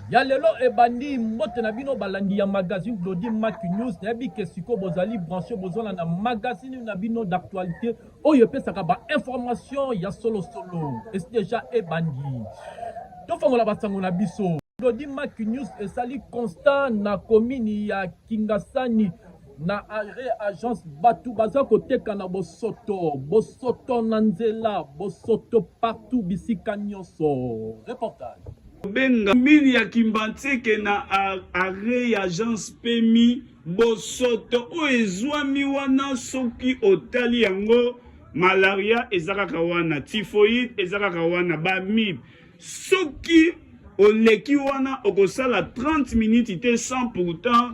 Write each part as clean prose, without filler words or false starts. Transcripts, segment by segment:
Ya lelo ebandi mbote na bino balandi ya magazine Glody Mac News na yebi ke siko bozali branché bozala na magazine na bino d'actualité oyo epesaka ba information ya solo et déjà ebandi tofongola basango na biso. Glody Mac News esali constat na komini ya Kingasani na agence batu baza koteka na bosoto na nzela bosoto partout bisika nyonso. Reportage benga mini ya Kimbantseke na arrêt agence PMI bosoto o ezwami wana soki otali yango malaria ezakaka wana typhoïde ezakaka wana bamib soki oleki wana okosala 30 minutes ite sans pourtant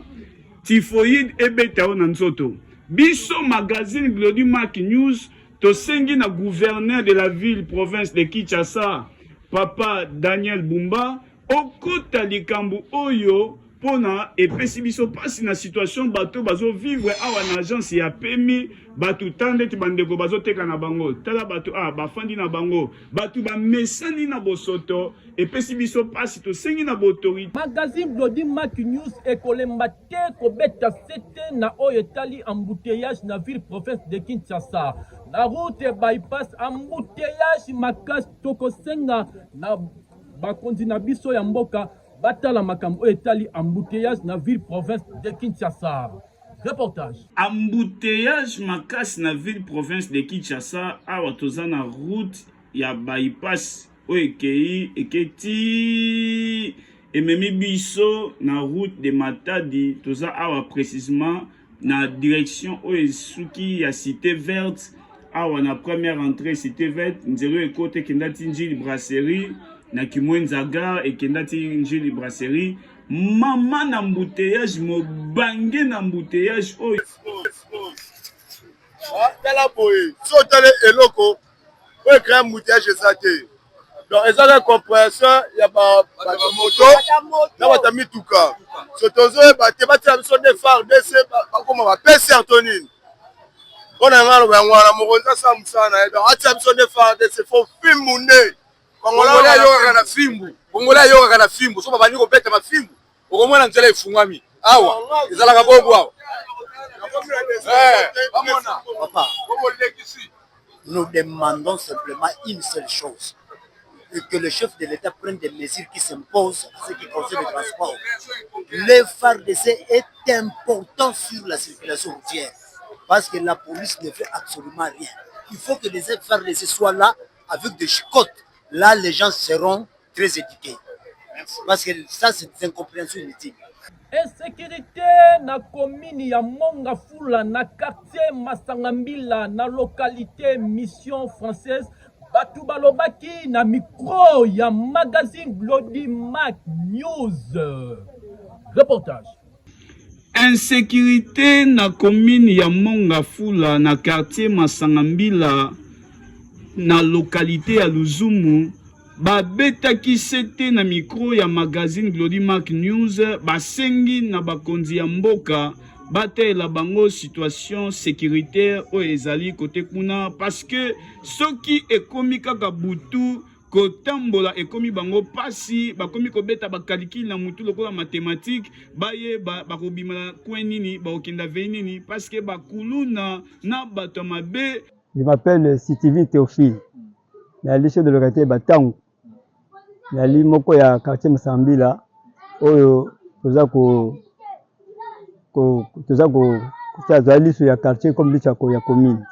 typhoïde ebeta ona nzoto. Biso magazine Glody Mac News tosengi na gouverneur de la ville province de Kinshasa Papa Daniel Bumba okota likambu oyo pona epesi biso pasi na situation bato bazo vivre awa na agence ya PMI batu tande ti bandeko bazo teka na bango tala batu bafandi na bango batu ba mesani na bosoto epesi biso pasi to sengi na autorité. Magazine Glody Mac News ekolemba te kobeta sete na oyo tali embouteillage na ville province de Kinshasa na route bypass embouteillage makasi tokosenga na bakonzi na biso ya mboka batala makambo etali embouteillage na ville province de Kinshasa. Reportage Embouteillage makasi na ville province de Kinshasa awa toza na route ya bypass o eketi ememi biso na route de Matadi toza awa précisément na direction o esuki ya cité verte awa na première entrée cité verte nzelo ekote kendati njili brasserie na Kimwenza gare ekendati njili brasserie mama na embouteillage mobange na embouteillage oyo tala boye so tala eloko oyo créer embouteillage ezate donc ezaka compréhension ya moto na bata mituka so tozoyeba te batia biso de FARDC bakoma bapesi antonine mpona ngalo yango wana mokonzi asala mosala na ye donc atia biso de FARDC fo fimbu nde Kongola ayokaka na fimbu Kongola ayokaka na fimbu so babandi kobeta mafimbu okomona nzela efungwami awa ezalaka bongo awa. Papa, nous demandons simplement une seule chose, et que le chef de l'État prenne des mesures qui s'imposent en ce qui concerne le transport. Le FARDC est important sur la circulation routière parce que la police ne fait absolument rien. Il faut que les FARDC soient là avec des chicottes. Là, les gens seront très éduqués. Parce que ça, c'est des incompréhensions inutiles. Insécurité na commune ya Mongafula na quartier Masangambila na localité Mission Française batu balobaki na micro ya magazine Glody Mac News. Reportage Insécurité na commune ya Mongafula na quartier Masangambila na localité ya Luzumu babetaki sete na micro ya magazine Glody Mac News basengi na bakonzi ya mboka batela bango situation sécuritaire o ezali kote kuna parce que soki ekomi kaka butu kotambola ekomi bango pasi bakomi kobeta bakalikili na mutu lokola mathématique baye bakobima kwenini baokenda venini parce que bakuluna na bato mabe. Je m'appelle Sitivi Théophile. La lycée de localité Batangu. La limoko ya quartier Masambila. Oyo toza ya quartier comme lichako ya commune.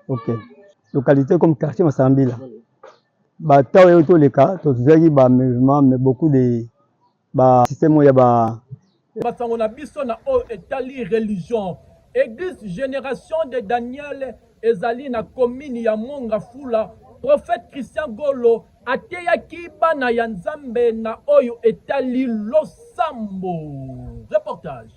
OK. Localité comme quartier Masambila. Bataw yo to leka tozaki ba mouvement mais beaucoup de ba système ya ba basango na biso na o etali religion. Église Génération de Daniel ezali na commune ya Mongafula. Prophète Christian Golo ateyaki bana ya Nzambe na oyo etali losambo. Reportage.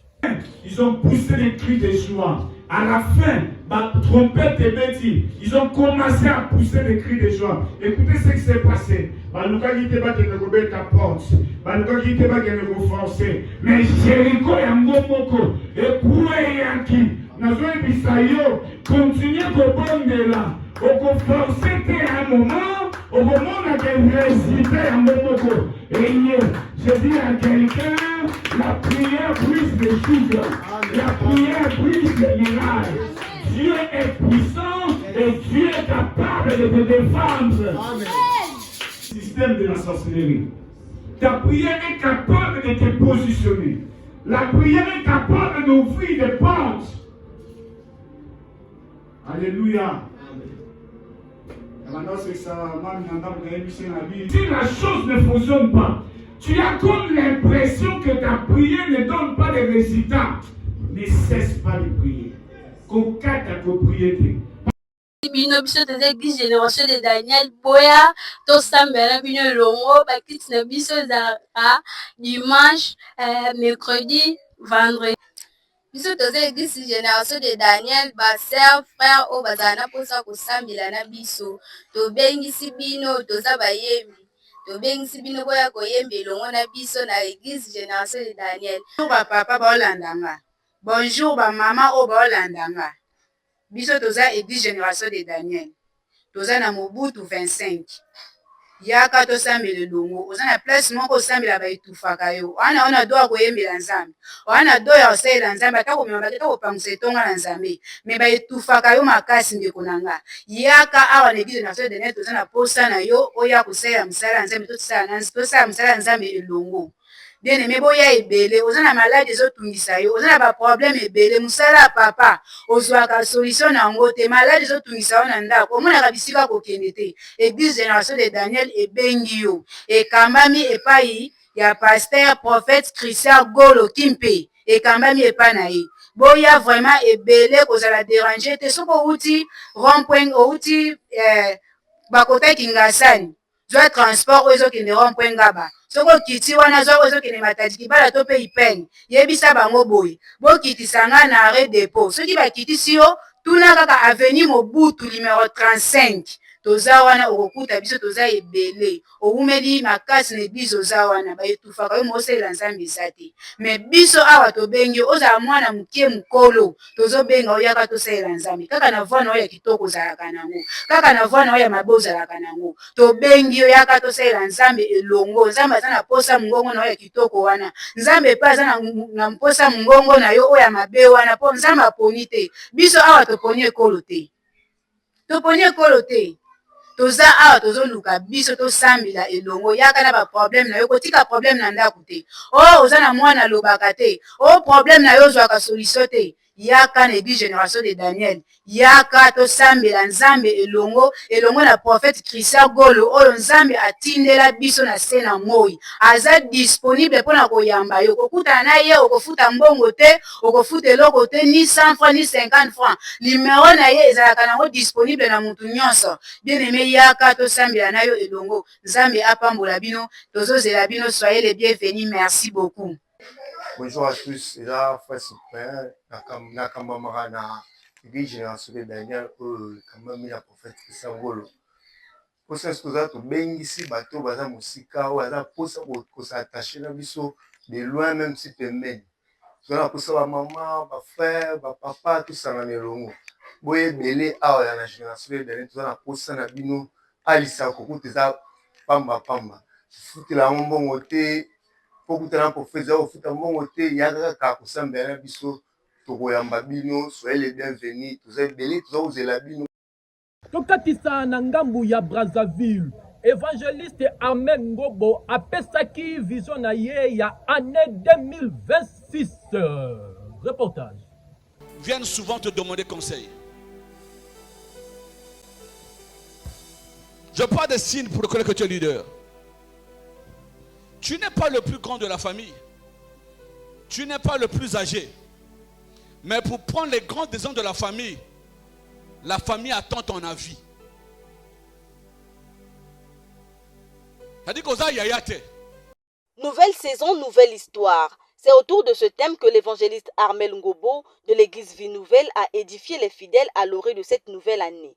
Ils ont poussé les cris de joie. À la fin, la trompette et Betty, ils ont commencé à pousser les cris de joie. Écoutez ce qui s'est passé. Baluka qui était pas qui ne pouvait ta porte. Baluka qui était pas qui ne pouvait forcer. Mais Jéricho et Ngomoko et Koué Yanki. Nazo et Bisayo continuez de bonde là. on forcer à un moment, au moment où on a résultats à un moment. Et je dis à quelqu'un, la prière brise les choses, la prière brise les miracles. Dieu est puissant et Dieu est capable de te défendre. Amen. Système de la sorcellerie. Ta prière est capable de te positionner. La prière est capable d'ouvrir des portes. Alléluia. Si la chose ne fonctionne pas, tu as comme l'impression que ta prière ne donne pas de résultats. Ne cesse pas de prier. Qu'aucun ta propriété. Bino biso toza église génération de Daniel boya tosambela bino longo bakiti na biso ezalaka dimanche mercredi vendredi biso toza église génération de Daniel baser frère oyo bazala na mposa kosambela na biso tobengisi bino toza bayembi tobengisi bino boya koyemba elongo na biso na église génération de Daniel. Bonjour bapapa baolandanga, bonjour bamama oyo baolandanga. Biso toza église génération de Daniel. Toza na Mobutu 25. Yaka tosambela elongo. Oza na place moko osambela baetufaka yo. Wana ona doa koyembela Nzambe. Wana doa osalela Nzambe ata komema baketa kopangisa etonga na Nzambe. Me baetufaka yo makasi ndeko na nga. Yaka awa na église génération de Daniel toza na posa na yo oya kosalela mosala ya Nzambe tosala mosala ya Nzambe elongo. Bien aimé boya ebele oza na maladi ezotungisa yo oza na baproblème ebele mosala papa ozwaka solution nango te maladi ezotungisa yo na ndako omonaka bisika kokende te église génération de Daniel ebengi yo ekambami epai ya pasteur prophète Christian Golo Kimpe ekambami epai na ye boya vraiment ebele kozala déranger te soko outi rond-point outi bakota Kingasani zwa transport oyo ezokende rond-point Ngaba soko kiti wana zwa ezokende Matadi Kibala to pe Ipene yebisa bango boye bokitisa nga na arrêt dépôt soki bakitisi yo tuna kaka avenue Mobutu numéro 35 toza wana okokuta biso toza ebele oumeli makasi na église oza wana bayetufaka yo mosalela Nzambe eza te me biso awa tobengi ozala mwana mokie mokolo tozobenga oyaka tosalela Nzambe kaka na voix na oyo ya kitoko ozalaka nango kaka na voix na oyo ya mabe ozalaka nango tobengi oyaka tosalela Nzambe elongo Nzambe aza na posa mongongo na oyo ya kitoko wana Nzambe pe aza na mposa mongongo na yo oyo ya mabe wana mpo Nzambe aponi te biso awa toponi ekolo te toponi ekolo te toza awa tozoluka biso tosambela elongo yaka na baproblème na yo kotika problème na ndako te o oza na mwana alobaka te o problème na yo ozwaka solution te yaka na église génération de Daniel yaka tosambela Nzambe elongo na prophète Christian Golo oyo Nzambe atindela biso na se na moi aza disponible mpona koyamba yo kokutana na ye okofuta mbongo te okofuta eloko te ni 100 francs ni 50 francs numéro na ye ezalaka nango disponible na mutu nyonso bien aimé yaka tosambela na yo elongo Nzambe apambola bino tozozela bino soyez les bienvenus merci beaucoup. Bonjour à tous, et là, frère Cyprien, Nakamamara, na église génération de Daniel, quand même, la prophète Christian Golo. Pour ça, ce que ça, tu bengi ici, bateau, baza musika, ou baza pour ça, pour s'attacher dans biso, de loin, même si tu mènes. Tu as pour ça, ma maman, ma frère, ma papa, tout ça, dans les longs. Boye, belé, ah, la génération de Daniel, tu as pour ça, na bino, alisa, koko, tu as pamba. Fouti la mbon, ote, pokutana professeur ofuta mbongo te yaka kaka kosambela biso tokoyamba bino soyez les bienvenus toza ebele toza kozela bino tokatisa na ngambu ya Brazzaville évangéliste Armel Ngobo apesaki vision na ye ya année 2026 reportage viennent souvent te demander conseil. Je parle des signes pour reconnaître que tu es leader. Tu n'es pas le plus grand de la famille. Tu n'es pas le plus âgé. Mais pour prendre les grandes décisions de la famille attend ton avis. C'est-à-dire Nouvelle saison, nouvelle histoire. C'est autour de ce thème que l'évangéliste Armel Ngobo de l'église Vie Nouvelle a édifié les fidèles à l'orée de cette nouvelle année.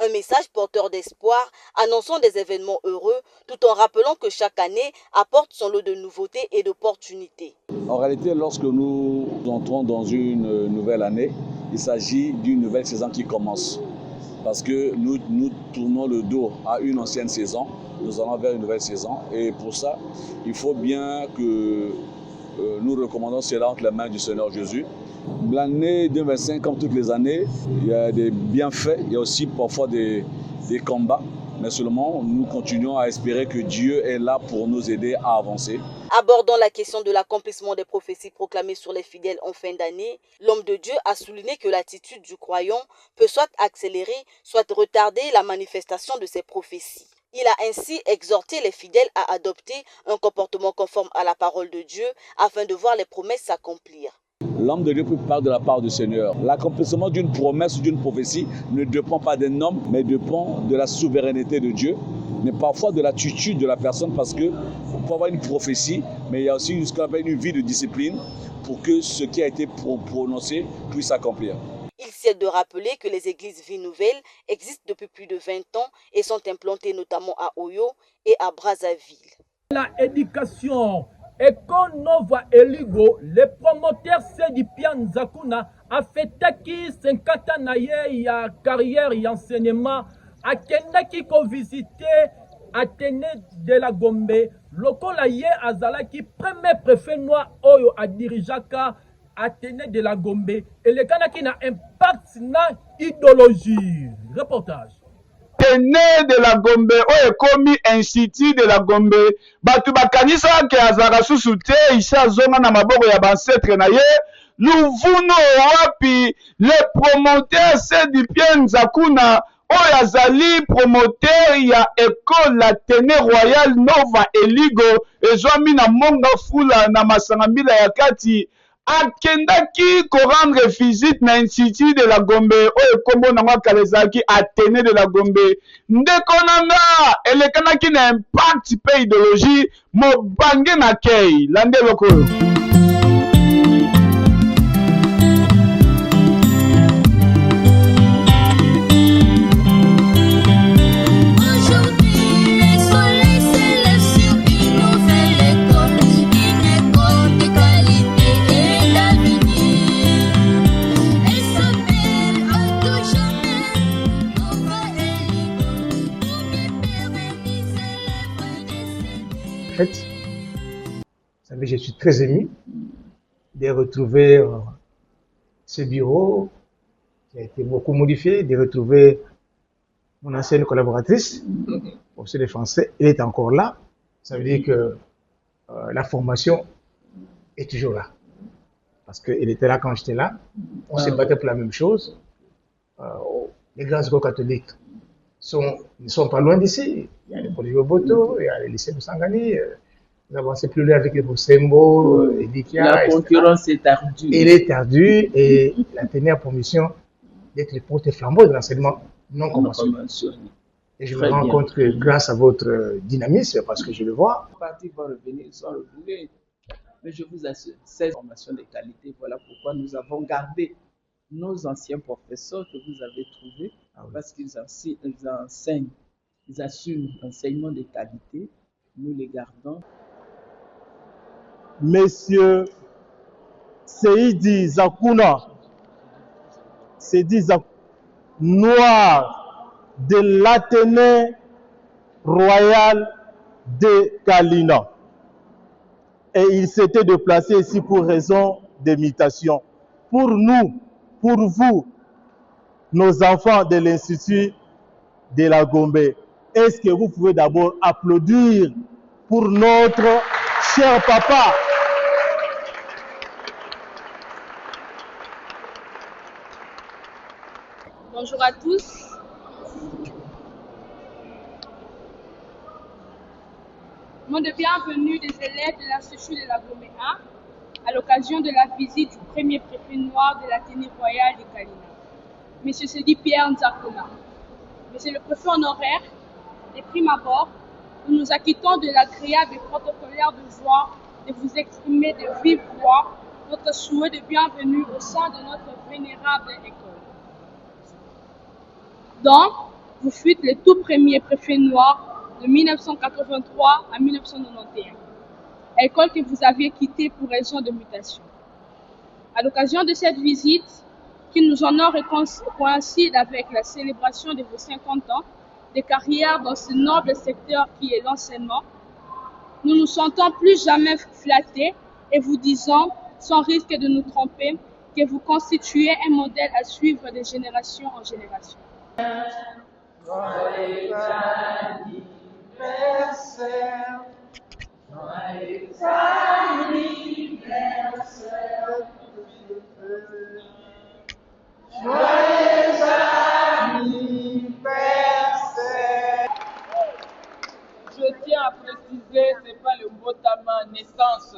Un message porteur d'espoir, annonçant des événements heureux, tout en rappelant que chaque année apporte son lot de nouveautés et d'opportunités. En réalité, lorsque nous entrons dans une nouvelle année, il s'agit d'une nouvelle saison qui commence. parce que nous tournons le dos à une ancienne saison, nous allons vers une nouvelle saison et pour ça, il faut bien que nous recommandons cela entre les mains du Seigneur Jésus. L'année 2025, comme toutes les années, il y a des bienfaits, il y a aussi parfois des combats, mais seulement nous continuons à espérer que Dieu est là pour nous aider à avancer. Abordant la question de l'accomplissement des prophéties proclamées sur les fidèles en fin d'année, l'homme de Dieu a souligné que l'attitude du croyant peut soit accélérer, soit retarder la manifestation de ces prophéties. Il a ainsi exhorté les fidèles à adopter un comportement conforme à la parole de Dieu afin de voir les promesses s'accomplir. L'homme de Dieu peut parler de la part du Seigneur. L'accomplissement d'une promesse ou d'une prophétie ne dépend pas d'un homme, mais dépend de la souveraineté de Dieu, mais parfois de l'attitude de la personne, parce que on peut avoir une prophétie, mais il y a aussi ce qu'on appelle une vie de discipline pour que ce qui a été prononcé puisse s'accomplir. Il s'est de rappeler que les églises Vie Nouvelle existent depuis plus de 20 ans et sont implantées notamment à Oyo et à Brazzaville. La éducation. Eko Nova Eligo, le promoteur Sedi Pianzakuna a fait taki 50 ans ya carrière et enseignement a kendaki ko visiter Athénée de la Gombe, lokola ye azalaki premier préfet noir oyo a dirijaka Athénée de la Gombe et le kanaki na impact na idéologie. Reportage. Athénée de la Gombe oyo ekomi institut de la Gombe batu bakanisa ke azaka susu te isi azonga na maboko ya bansetre na ye luvuno wapi le promoteur Sedi Pianzakuna oyo azali promoteur ya école Athénée Royal Nova Eligo ezwami na monga fula na masanga mbila ya kati akendaki ko rendre visite na institut de la Gombe oyo kombo nango kala ezalaki Athénée de la Gombe ndeko nanga elekanaki na impact pe idéologie mobange na kei lande eloko oyo. Vous savez, je suis très ému de retrouver ce bureau qui a été beaucoup modifié, de retrouver mon ancienne collaboratrice, professeur de français. Elle est encore là. Ça veut dire que la formation est toujours là. Parce qu'elle était là quand j'étais là. On se battait pour la même chose. Les grands écoles catholiques ne sont pas loin d'ici. Il y a le collège Boto, il y a le lycée de Sangani. Nous avancons plus loin avec les Bosembo, les Dikia. La concurrence est ardue. Elle est ardue et l'Athénée a pour mission d'être le porte-flambeau de l'enseignement non conventionnel. Et je me rends compte que grâce à votre dynamisme, parce que je le vois. Les partis vont revenir, ils sont revenus. Mais je vous assure, cette formation de qualité, voilà pourquoi nous avons gardé nos anciens professeurs que vous avez trouvés, parce qu'ils enseignent, ils assurent l'enseignement de qualité. Nous les gardons. Monsieur Seydi Zakuna, noir de l'Athénée Royal de Kalina. Et il s'était déplacé ici pour raison d'imitation. Pour nous, pour vous, nos enfants de l'Institut de la Gombe, est-ce que vous pouvez d'abord applaudir pour notre cher papa? Bonjour à tous. Mot de bienvenue des élèves de l'Institut de la Gombe 1 à l'occasion de la visite du premier préfet noir de l'Athénée royale de Kalina, M. Sedi Pianzakuna. Monsieur le préfet honoraire, de prime abord, nous nous acquittons de l'agréable et protocolaire devoir de vous exprimer de vive voix notre souhait de bienvenue au sein de notre vénérable école. Donc, vous fûtes le tout premier préfet noir de 1983 à 1991, école que vous aviez quittée pour raison de mutation. À l'occasion de cette visite, qui nous honore et coïncide avec la célébration de vos 50 ans de carrière dans ce noble secteur qui est l'enseignement, nous nous sentons plus jamais flattés et vous disons, sans risque de nous tromper, que vous constituez un modèle à suivre de génération en génération. Joyeux anniversaire, joyeux anniversaire, joyeux anniversaire. Je tiens à préciser, ce n'est pas le mot tama naissance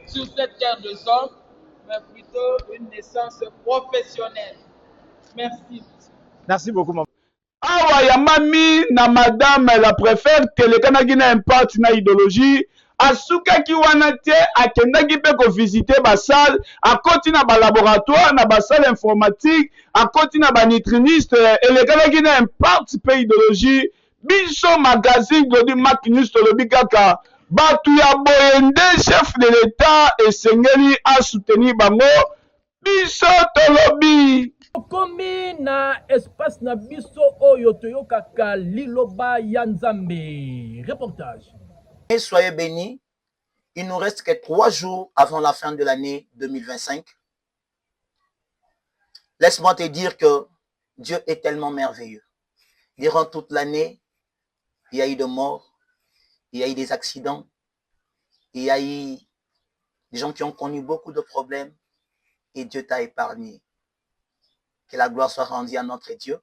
sur cette terre de hommes, mais plutôt une naissance professionnelle. Merci. Merci beaucoup, maman. Awa ya mami na madame la préfète telekanaki na impact na idéologie asukaki wana te akendaki mpe kovisite basale akoti na balaboratoire na basale informatique akoti na banitriniste elekanaki na impact mpe idéologie biso magazine glodi mak news tolobi kaka bato ya boye nde chef de l'état esengeli asoutenir bango biso tolobi. Komi na espace na biso oyo toyokaka liloba ya Nzambe. Reportage. Et soyez bénis. Il nous reste que 3 jours avant la fin de l'année 2025. Laisse-moi te dire que Dieu est tellement merveilleux. Durant toute l'année, il y a eu des morts, il y a eu des accidents, il y a eu des gens qui ont connu beaucoup de problèmes et Dieu t'a épargné. Que la gloire soit rendue à notre Dieu.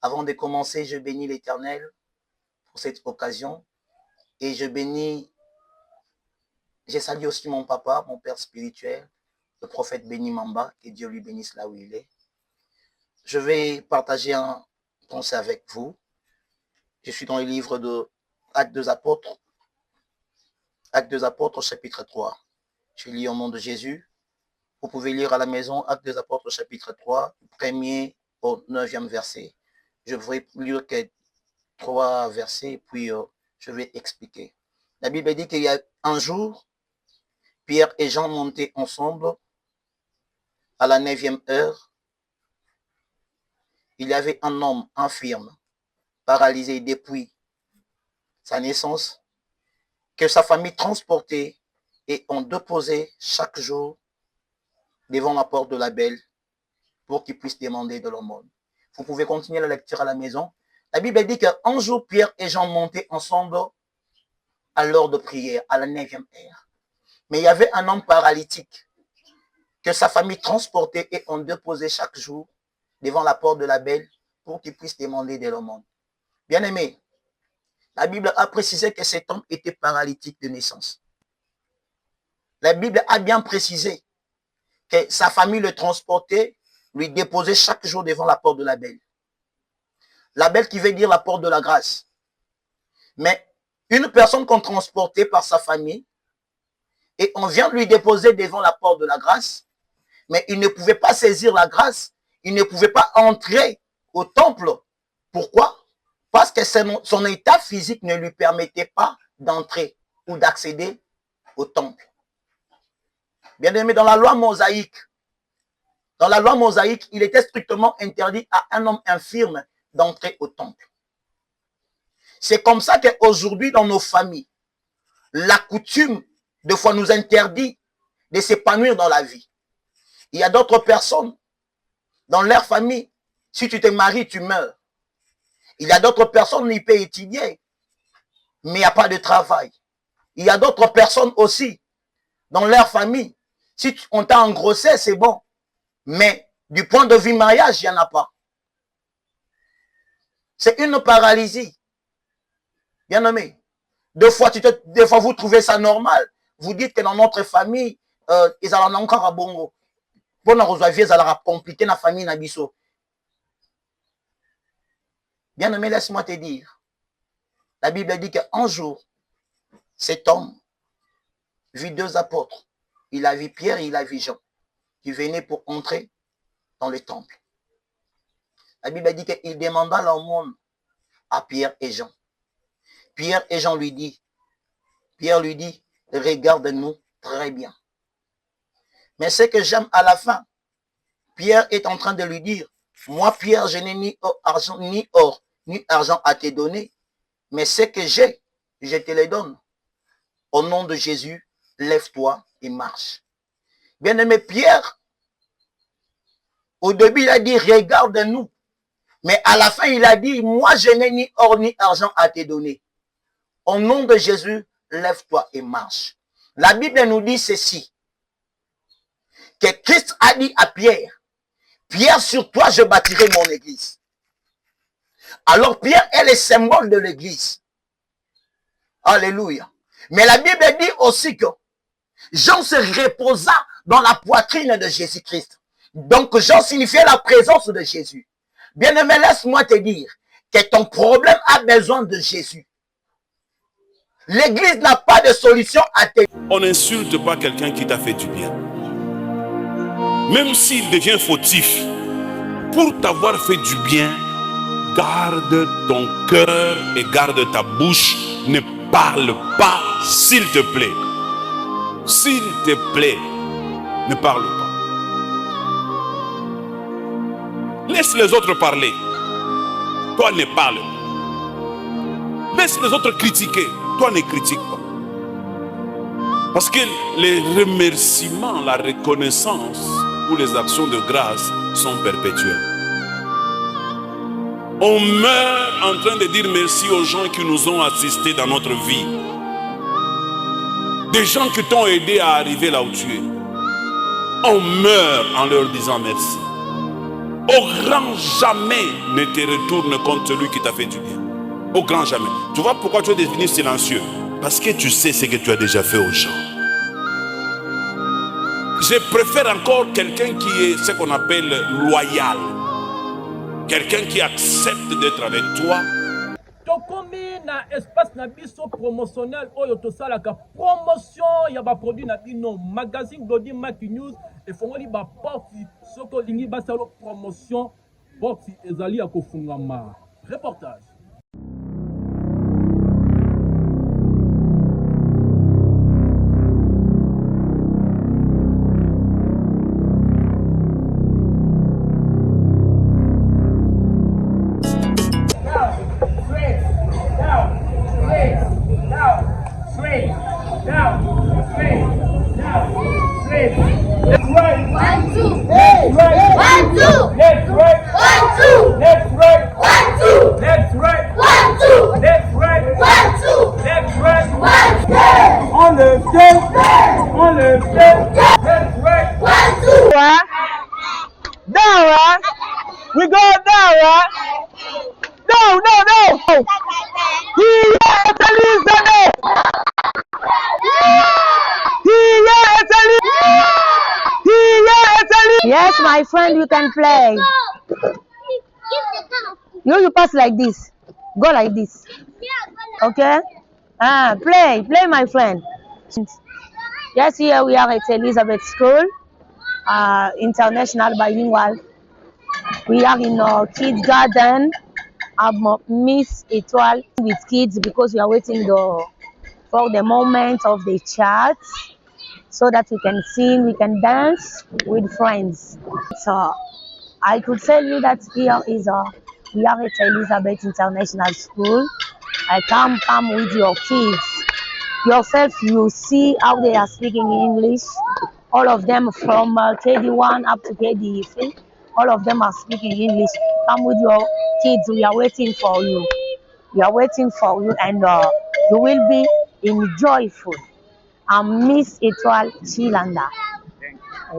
Avant de commencer, je bénis l'Éternel pour cette occasion. Et je salue aussi mon papa, mon père spirituel, le prophète Béni Mamba, que Dieu lui bénisse là où il est. Je vais partager un pensée avec vous. Je suis dans le livre de Actes des Apôtres. Actes des Apôtres, chapitre 3. Je lis au nom de Jésus. Vous pouvez lire à la maison Actes des Apôtres, chapitre 3, 1er au 9e verset. Je vais lire que 3 versets, puis je vais expliquer. La Bible dit qu'il y a un jour, Pierre et Jean montaient ensemble à la 9e heure. Il y avait un homme infirme, paralysé depuis sa naissance, que sa famille transportait et on déposait chaque jour devant la porte de la belle pour qu'il puisse demander de l'aumône. Vous pouvez continuer la lecture à la maison. La Bible dit qu'un jour, Pierre et Jean montaient ensemble à l'heure de prière, à la 9e heure. Mais il y avait un homme paralytique que sa famille transportait et on déposait chaque jour devant la porte de la belle pour qu'il puisse demander de l'aumône. Bien-aimé, la Bible a précisé que cet homme était paralytique de naissance. La Bible a bien précisé que sa famille le transportait, lui déposait chaque jour devant la porte de la belle. La belle qui veut dire la porte de la grâce. Mais une personne qu'on transportait par sa famille, et on vient lui déposer devant la porte de la grâce, mais il ne pouvait pas saisir la grâce, il ne pouvait pas entrer au temple. Pourquoi? Parce que son état physique ne lui permettait pas d'entrer ou d'accéder au temple. Bien-aimé, dans la loi mosaïque, il était strictement interdit à un homme infirme d'entrer au temple. C'est comme ça qu'aujourd'hui, dans nos familles, la coutume, des fois, nous interdit de s'épanouir dans la vie. Il y a d'autres personnes, dans leur famille, si tu te maries, tu meurs. Il y a d'autres personnes, ils peuvent étudier, mais il n'y a pas de travail. Il y a d'autres personnes aussi, dans leur famille, si on t'a engrossé, c'est bon. Mais du point de vue mariage, il n'y en a pas. C'est une paralysie. Bien nommé. Des fois, vous trouvez ça normal. Vous dites que dans notre famille, ils ont encore à bongo. Pour nous résoudre, ils ont compliqué la famille Nabiso. Bien nommé, laisse-moi te dire. La Bible dit qu'un jour, cet homme vit 2 apôtres. Il a vu Pierre et il a vu Jean qui venaient pour entrer dans le temple. La Bible dit qu'il demanda l'aumône à Pierre et Jean. Pierre et Jean lui dit, Pierre lui dit, regarde-nous très bien. Mais ce que j'aime à la fin, Pierre est en train de lui dire, moi Pierre, je n'ai ni argent, ni argent à te donner, mais ce que j'ai, je te le donne. Au nom de Jésus, lève-toi et marche. Bien-aimé Pierre, au début il a dit, regarde-nous. Mais à la fin il a dit, moi je n'ai ni or ni argent à te donner. Au nom de Jésus, lève-toi et marche. La Bible nous dit ceci, que Christ a dit à Pierre, Pierre, sur toi je bâtirai mon église. Alors Pierre est le symbole de l'église. Alléluia. Mais la Bible dit aussi que Jean se reposa dans la poitrine de Jésus-Christ. Donc Jean signifiait la présence de Jésus. Bien-aimé, laisse-moi te dire que ton problème a besoin de Jésus. L'église n'a pas de solution à te... On n'insulte pas quelqu'un qui t'a fait du bien. Même s'il devient fautif, pour t'avoir fait du bien, garde ton cœur et garde ta bouche. Ne parle pas, s'il te plaît. S'il te plaît, ne parle pas. Laisse les autres parler. Toi, ne parle pas. Laisse les autres critiquer. Toi, ne critique pas. Parce que les remerciements, la reconnaissance ou les actions de grâce sont perpétuelles. On meurt en train de dire merci aux gens qui nous ont assistés dans notre vie. Des gens qui t'ont aidé à arriver là où tu es. On meurt en leur disant merci. Au grand jamais ne te retourne contre celui qui t'a fait du bien. Au grand jamais. Tu vois pourquoi tu es devenu silencieux? Parce que tu sais ce que tu as déjà fait aux gens. Je préfère encore quelqu'un qui est ce qu'on appelle loyal. Quelqu'un qui accepte d'être avec toi. Tokomi na espace na biso promotionnel oyo tosalaka promotion ya ba produit na bino magazine Glody Mac News et fongoli ba porte soko lingi basalo promotion porte ezali ya kofungama. Reportage. We go down, right? No. Yes, my friend, you can play. You pass like this. Go like this. Okay? Play, my friend. Yes, here we are at Elizabeth School, international bilingual. We are in our kids garden. Miss Etoile with kids because we are waiting for the moment of the chat so that we can sing, we can dance with friends. So I could tell you that here is we are at Elizabeth International School. I come with your kids. Yourself, you see how they are speaking English. All of them from KD1 up to KD3. All of them are speaking English. Come with your kids. We are waiting for you. We are waiting for you, and you will be enjoyful. I'm Miss Etoile Chilanda.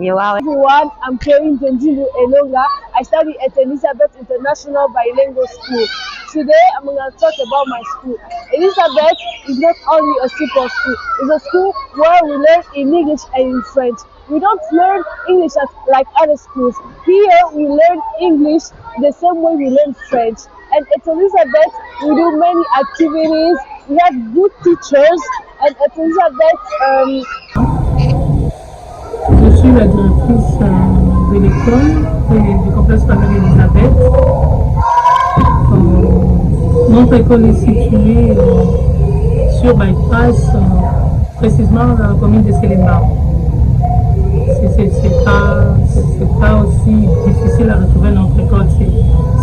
You are. Everyone, I'm Karen Genjilu Elonga. I study at Elizabeth International Bilingual School. Today, I'm going to talk about my school. Elizabeth is not only a simple school. It's a school where we learn in English and in French. We don't learn English like other schools. Here, we learn English the same way we learn French. And at Elizabeth, we do many activities. We have good teachers. And at Elizabeth, Je suis la directrice de l'école et du complexe scolaire Elisabeth. Notre école est située sur Bypass, précisément dans la commune de Séléma. C'est pas c'est pas aussi difficile à retrouver notre école.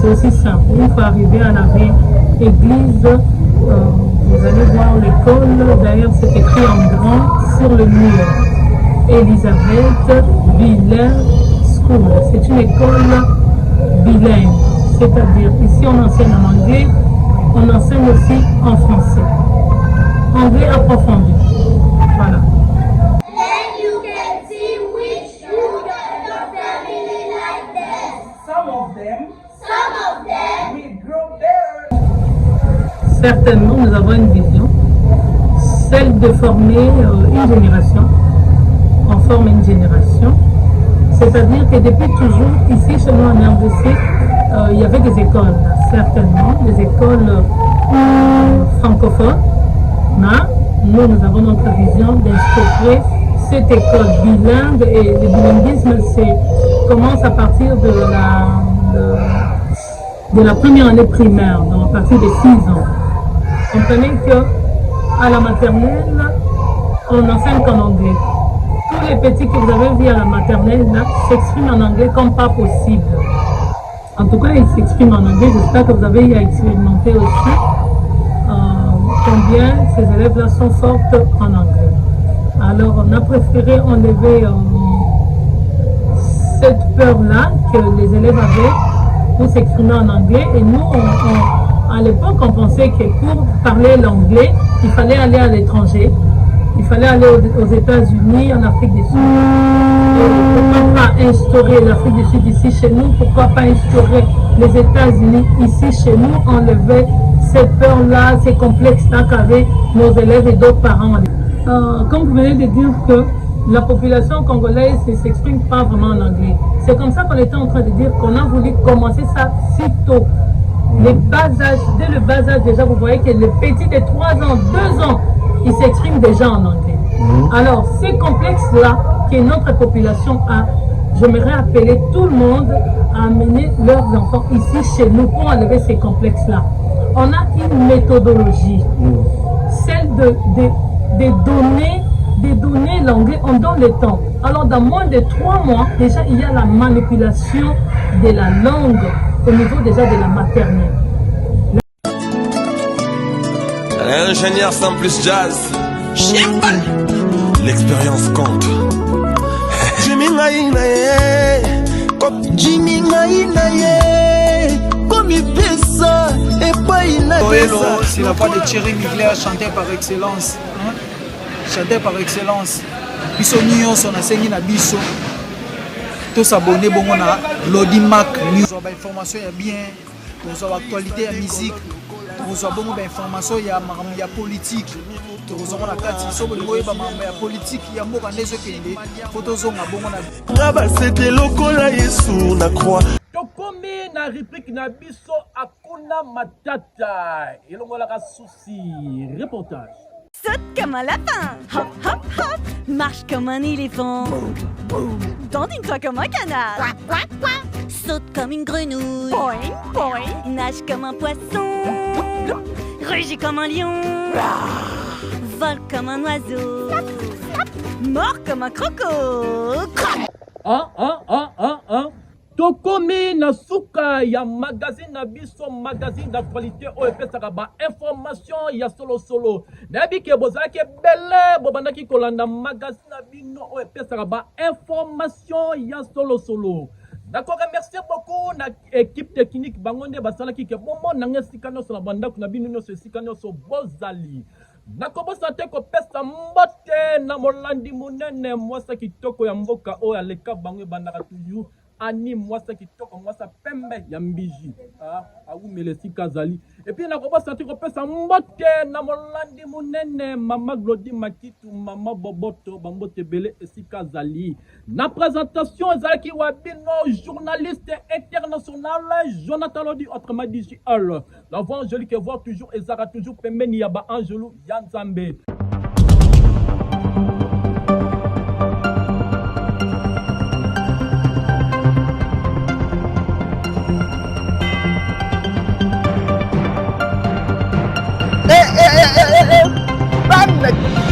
C'est aussi simple. Il faut arriver à la église. Vous allez voir l'école. D'ailleurs, c'est écrit en grand sur le mur. Elisabeth Wheeler School. C'est une école bilingue. C'est-à-dire, ici on enseigne en anglais, on enseigne aussi en français. Anglais approfondi. Voilà. Certainement, nous avons une vision, celle de former une génération. On forme une génération. C'est-à-dire que depuis toujours, ici chez nous en RDC, il y avait des écoles, certainement, des écoles francophones. Mais nous avons notre vision d'instaurer cette école bilingue, et le bilinguisme commence à partir de la première année primaire, donc à partir de 6 ans. Comprenez qu'à la maternelle, on enseigne qu'en anglais. Tous les petits que vous avez vus à la maternelle s'expriment en anglais comme pas possible. En tout cas, ils s'expriment en anglais. J'espère que vous avez eu à expérimenter aussi combien ces élèves-là sont fortes en anglais. Alors, on a préféré enlever cette peur-là que les élèves avaient pour s'exprimer en anglais. Et nous, à l'époque, on pensait que pour parler l'anglais, il fallait aller à l'étranger. Il fallait aller aux États-Unis, en Afrique du Sud. Pourquoi pas instaurer l'Afrique du Sud ici chez nous? Pourquoi pas instaurer les États-Unis ici chez nous? Enlever cette peur-là, ces complexes-là qu'avaient nos élèves et d'autres parents. Comme vous venez de dire que la population congolaise ne s'exprime pas vraiment en anglais. C'est comme ça qu'on était en train de dire qu'on a voulu commencer ça si tôt. Les bas âges, dès le bas âge déjà, vous voyez que les petits de 3 ans, 2 ans, ils s'expriment déjà en anglais. Alors, ces complexes-là que notre population a, j'aimerais appeler tout le monde à amener leurs enfants ici chez nous pour enlever ces complexes-là. On a une méthodologie, celle de donner l'anglais en donne le temps. Alors, dans moins de 3 mois, déjà, il y a la manipulation de la langue au niveau déjà de la maternelle. L'ingénieur sans plus jazz. L'expérience compte. Jimmy comme il fait ça, et pas il a c'est la voix de Thierry Mugler, chanté par excellence. Chanté par excellence. Biso Nyos, on a saigné na biso. Tous s'abonner bon on a l'Audimac News. On a information il y a bien, on a actualité il y a musique. On a beaucoup d'informations, il y a politique. On a la carte, il y a politique, il y a beaucoup de photos. C'était lokola Yesu na croix. Tokomi na réplique na biso Akuna Matata. Et l'on a souci. Reportage. Saute comme un lapin, hop hop hop, marche comme un éléphant, dandine-toi comme un canard, quack quack quack, saute comme une grenouille, boing boing, nage comme un poisson, rugit comme un lion, vole comme un oiseau, mord comme un croco. Tokomi na suka ya magazine na biso magazine d'actualité o epesaka ba information ya solo nayebi ke bozalaki ebele bobandaki kolanda magazine na bino o epesaka ba information ya solo. D'accord, merci beaucoup na équipe technique bango nde basalaki ke bomo nanga esika nyonso na bandako na bino nyonso esika nyonso bozali. Nakobosa te kopesa mbote na molandi munene mwasa kitoko ya mboka oyo aleka bango ebandaka toujours ani mwasa kitoko mwasa pembe ya mbiji awumelesi kazali epi nakobosa te kopesa mbote na molandi munene mama Glodi Makitu mama Boboto bambote bele esika zali na présentation ezalaki wa bino journaliste international Jonathan Lodi autrement dit JL la voix angélique que voit toujours ezaka toujours pembeni ya ba Angelo ya Nzambe. Bam!